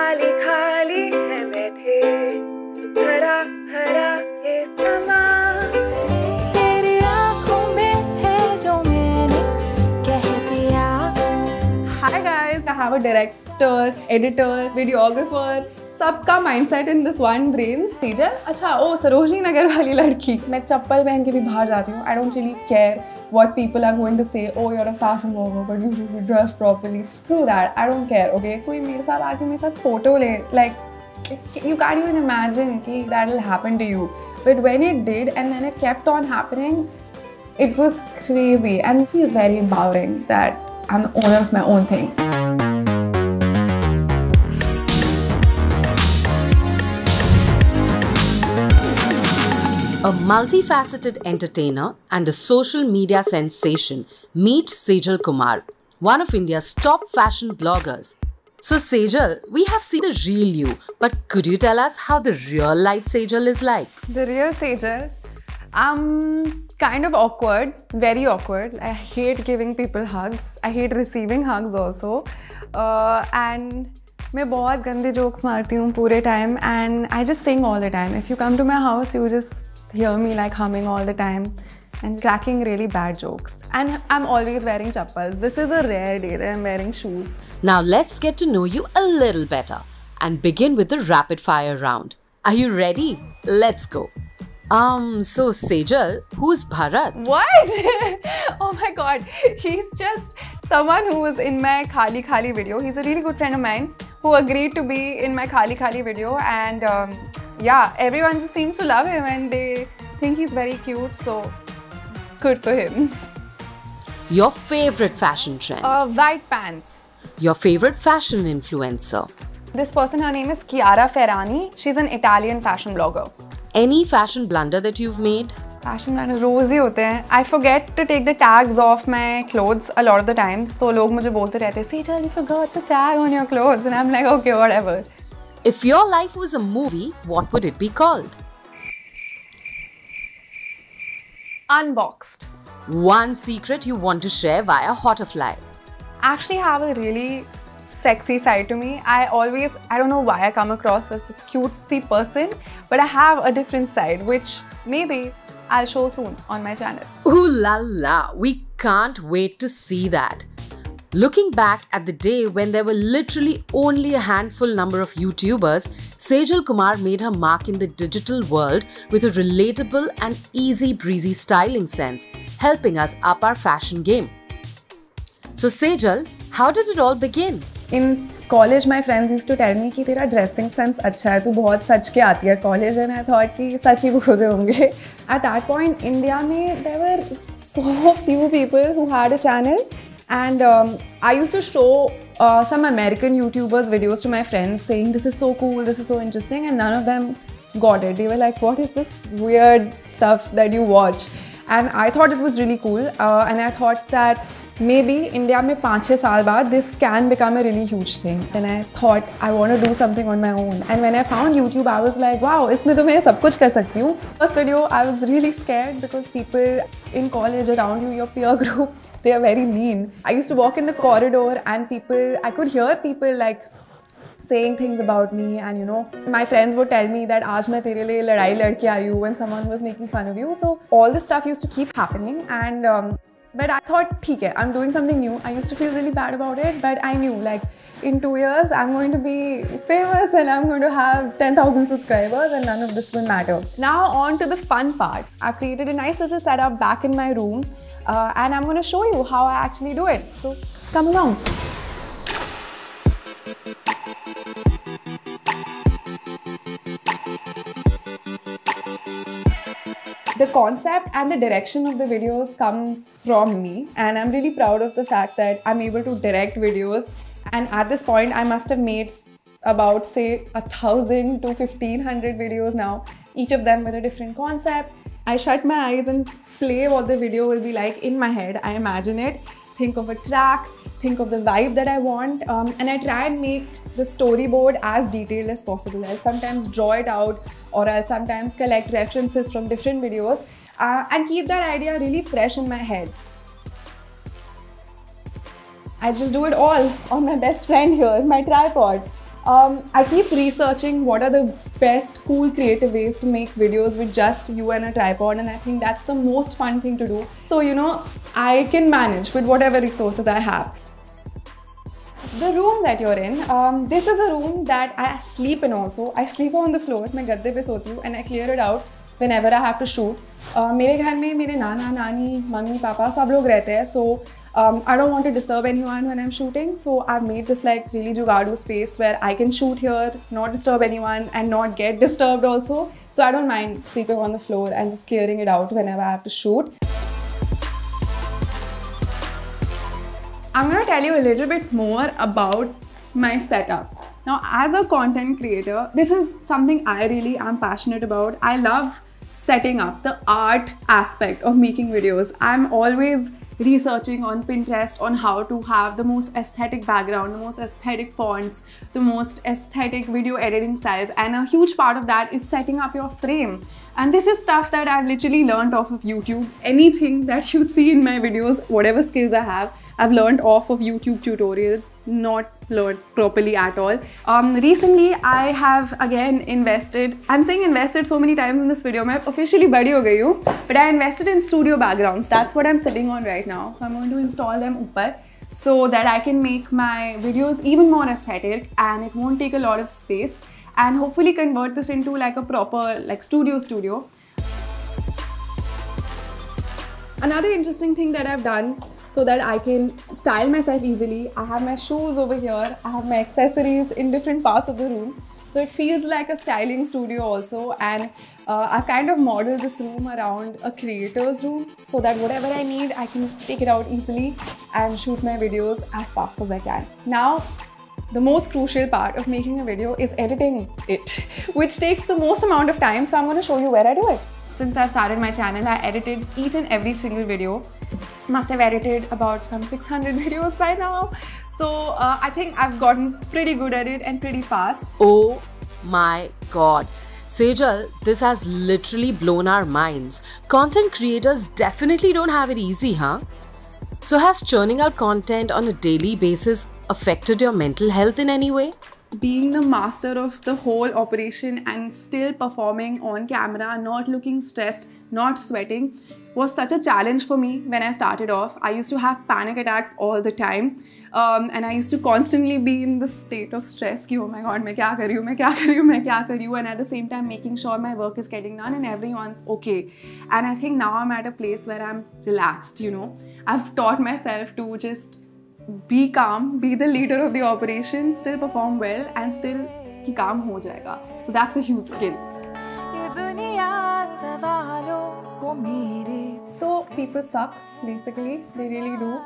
खाली खाली है बैठे, हरा हरा ये समा, तेरी आँखों में है जो मैंने कह दिया. Hi guys, I have a director, editor, videographer, सबका mindset in this one brain. Sejal, अच्छा ओ सरोजनी नगर वाली लड़की. मैं चप्पल पहन के भी बाहर जाती हूँ. I don't really care what people are going to say. Oh, you're a fashion blogger, but you should be dressed properly. Screw that. I don't care. Okay, कोई मेरे साथ आके मेरे साथ फोटो ले, like you can't even imagine कि that will happen to you. But when it did, and then it kept on happening, it was crazy, and it feels very empowering that I'm the owner of my own thing. A multifaceted entertainer and a social media sensation, meet Sejal Kumar, one of India's top fashion bloggers. So Sejal, we have seen the real you, but could you tell us how the real life Sejal is like? The real Sejal, kind of awkward, very awkward. I hate giving people hugs. I hate receiving hugs also. And मैं बहुत गंदे jokes मारती हूँ पूरे time, and I just sing all the time. If you come to my house, you just hear me like humming all the time and cracking really bad jokes. And I'm always wearing chappals. This is a rare day that I'm wearing shoes. Now let's get to know you a little better and begin with the rapid fire round. Are you ready? Let's go. So Sejal, who's Bharat? What? Oh my god, he's just someone who was in my Khali Khali video. He's a really good friend of mine who agreed to be in my Khali Khali video, and yeah, everyone just seems to love him and they think he's very cute, so good for him. Your favorite fashion trend? White pants. Your favorite fashion influencer? This person, her name is Chiara Ferrani. She's an Italian fashion blogger. Any fashion blunder that you've made? Fashion blunder रोज ही होते हैं. I forget to take the tags off my clothes a lot of the times. So लोग मुझे बोलते रहते हैं, Sejal, you forgot the tag on your clothes, and I'm like, okay, whatever. If your life was a movie, what would it be called? Unboxed. One secret you want to share via Hotafly? Actually have a really sexy side to me. I don't know why I come across as this cutesy person, but I have a different side, which maybe I'll show soon on my channel. Ooh la la, we can't wait to see that. Looking back at the day when there were literally only a handful number of YouTubers, Sejal Kumar made her mark in the digital world with a relatable and easy breezy styling sense, helping us up our fashion game. So Sejal, how did it all begin? In college, my friends used to tell me कि तेरा dressing sense अच्छा है, तू बहुत सच के आती है college, and I thought कि सच ही बोल रहे होंगे. At that point, India में there were so few people who had a channel, and I used to show some American YouTubers videos to my friends saying this is so cool, this is so interesting, and none of them got it. They were like, what is this weird stuff that you watch? And I thought it was really cool, and I thought that maybe India में 5-6 साल बाद this can become a really huge thing. Then I thought I want to do something on my own. And when I found YouTube, I was like, wow, इसमें तो मैं सब कुछ कर सकती हूँ. First video, I was really scared because people in college around you, your peer group, they are very mean. I used to walk in the corridor and I could hear people like saying things about me, and you know, my friends would tell me that आज मैं तेरे लिए लड़ाई लड़के आई हूँ when someone was making fun of you. So all this stuff used to keep happening, and but I thought, ठीक है, I'm doing something new. I used to feel really bad about it, but I knew like in 2 years I'm going to be famous and I'm going to have 10,000 subscribers, and none of this will matter. Now on to the fun part. I've created a nice little setup back in my room, and I'm going to show you how I actually do it. So come along. The concept and the direction of the videos comes from me, and I'm really proud of the fact that I'm able to direct videos. And at this point, I must have made about say 1,000 to 1,500 videos now, each of them with a different concept. I shut my eyes and play what the video will be like in my head. I imagine it, think of a track, think of the vibe that I want, and I try and make the storyboard as detailed as possible. I'll sometimes draw it out, or I'll sometimes collect references from different videos and keep that idea really fresh in my head. I just do it all on my best friend here, my tripod. I keep researching what are the best cool creative ways to make videos with just you and a tripod, and I think that's the most fun thing to do. So I can manage with whatever resources I have. The room that you're in, this is a room that I sleep in also. I sleep on the floor, मैं गद्दे पे सोती हूँ, and I clear it out whenever I have to shoot. मेरे घर में मेरे नाना नानी मम्मी पापा सब लोग रहते हैं, so I don't want to disturb anyone when I'm shooting, so I've made this like really jugadu space where I can shoot here, not disturb anyone and not get disturbed also. So I don't mind sleeping on the floor and just clearing it out whenever I have to shoot. I'm going to tell you a little bit more about my setup. Now, as a content creator, this is something I really am passionate about. I love setting up the art aspect of making videos. I'm always researching on Pinterest on how to have the most aesthetic background, the most aesthetic fonts, the most aesthetic video editing styles, and a huge part of that is setting up your frame. And this is stuff that I've literally learned off of YouTube. Anything that you see in my videos, whatever skills I have, I've learned off of YouTube tutorials, not learned properly at all. Recently, I have again invested. I'm saying invested so many times in this video. I'm officially badi ho gayi hu, but I invested in studio backgrounds. That's what I'm sitting on right now. So I'm going to install them upar so that I can make my videos even more aesthetic and it won't take a lot of space, and hopefully convert this into like a proper like studio. Another interesting thing that I've done so that I can style myself easily, I have my shoes over here, I have my accessories in different parts of the room. So it feels like a styling studio also, and I've kind of modeled this room around a creator's room so that whatever I need, I can just take it out easily and shoot my videos as fast as I can. Now, the most crucial part of making a video is editing it, which takes the most amount of time. So I'm going to show you where I do it. Since I started my channel, I edited each and every single video. Must have edited about some 600 videos by now. So I think I've gotten pretty good at it and pretty fast. Oh my god. Sejal, this has literally blown our minds. Content creators definitely don't have it easy, huh? So has churning out content on a daily basis affected your mental health in any way? Being the master of the whole operation and still performing on camera, not looking stressed, not sweating, was such a challenge for me when I started off. I used to have panic attacks all the time, and I used to constantly be in this state of stress ki, oh my god, main kya kar rahi hu, main kya kar rahi hu, main kya kar rahi hu, and at the same time making sure my work is getting done and everyone's okay. And I think now I'm at a place where I'm relaxed, I've taught myself to just be calm, be the leader of the operation, still perform well, and still ki kaam ho jayega. So that's a huge skill. So people suck, basically, they really do.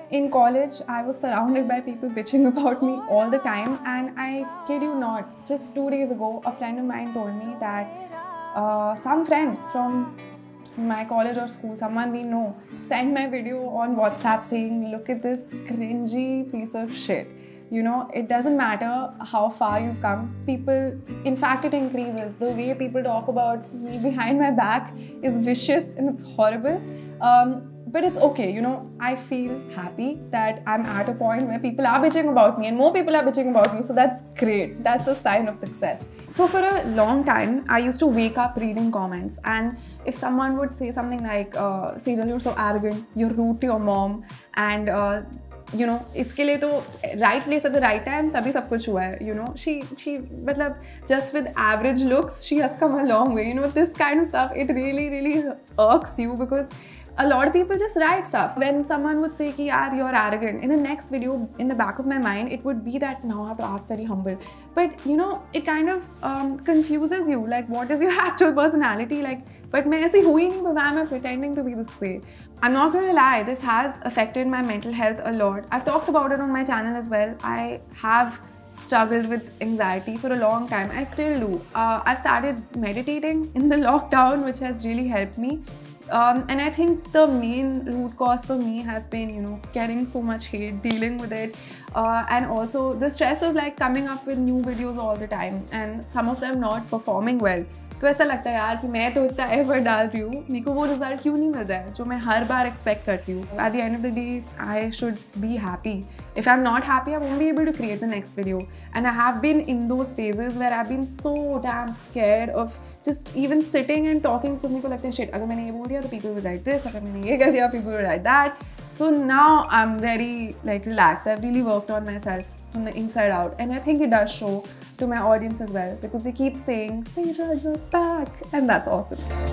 In college, I was surrounded by people bitching about me all the time, and I kid you not, just 2 days ago, a friend of mine told me that some friend from my college or school, someone we know, sent my video on WhatsApp saying, look at this cringy piece of shit. It doesn't matter how far you've come. People, in fact, it increases. The way people talk about me behind my back is vicious and it's horrible. But it's okay, I feel happy that I'm at a point where people are bitching about me and more people are bitching about me. So that's great. That's a sign of success. So for a long time, I used to wake up reading comments, and if someone would say something like, Sejal, you're so arrogant, you're rude to your mom, and इसके लिए तो right place at the right time तभी सब कुछ हुआ है, she मतलब just with average looks she has come a long way, this kind of stuff, it really irks you because a lot of people just write stuff. When someone would say ki yaar, you're arrogant, in the next video, in the back of my mind, it would be that now I have to act very humble. But it kind of confuses you, like what is your actual personality like? But मैं ऐसी हुई नहीं, but why am I pretending to be this way? I'm not going to lie, this has affected my mental health a lot. I've talked about it on my channel as well. I have struggled with anxiety for a long time. I still do. I've started meditating in the lockdown, which has really helped me. And I think the main root cause for me has been, getting so much hate, dealing with it, and also the stress of like coming up with new videos all the time and some of them not performing well. तो ऐसा लगता है यार कि मैं तो इतना effort डाल रही हूँ, मेरे को वो रिजल्ट क्यों नहीं मिल रहा है जो मैं हर बार एक्सपेक्ट करती हूँ. At the end of the day I should be happy. If I am not happy I won't be able to create the next video. And I have been in those phases where I have been so damn scared of just even sitting and talking. तो मेरे को लगता है shit, अगर मैंने ये बोल दिया तो people will write this, अगर मैंने ये कर दिया people will write that. So now I'm very like relaxed. I've really worked on myself from the inside out, and I think it does show to my audience as well, because they keep saying, "Sejal, you're back," and that's awesome.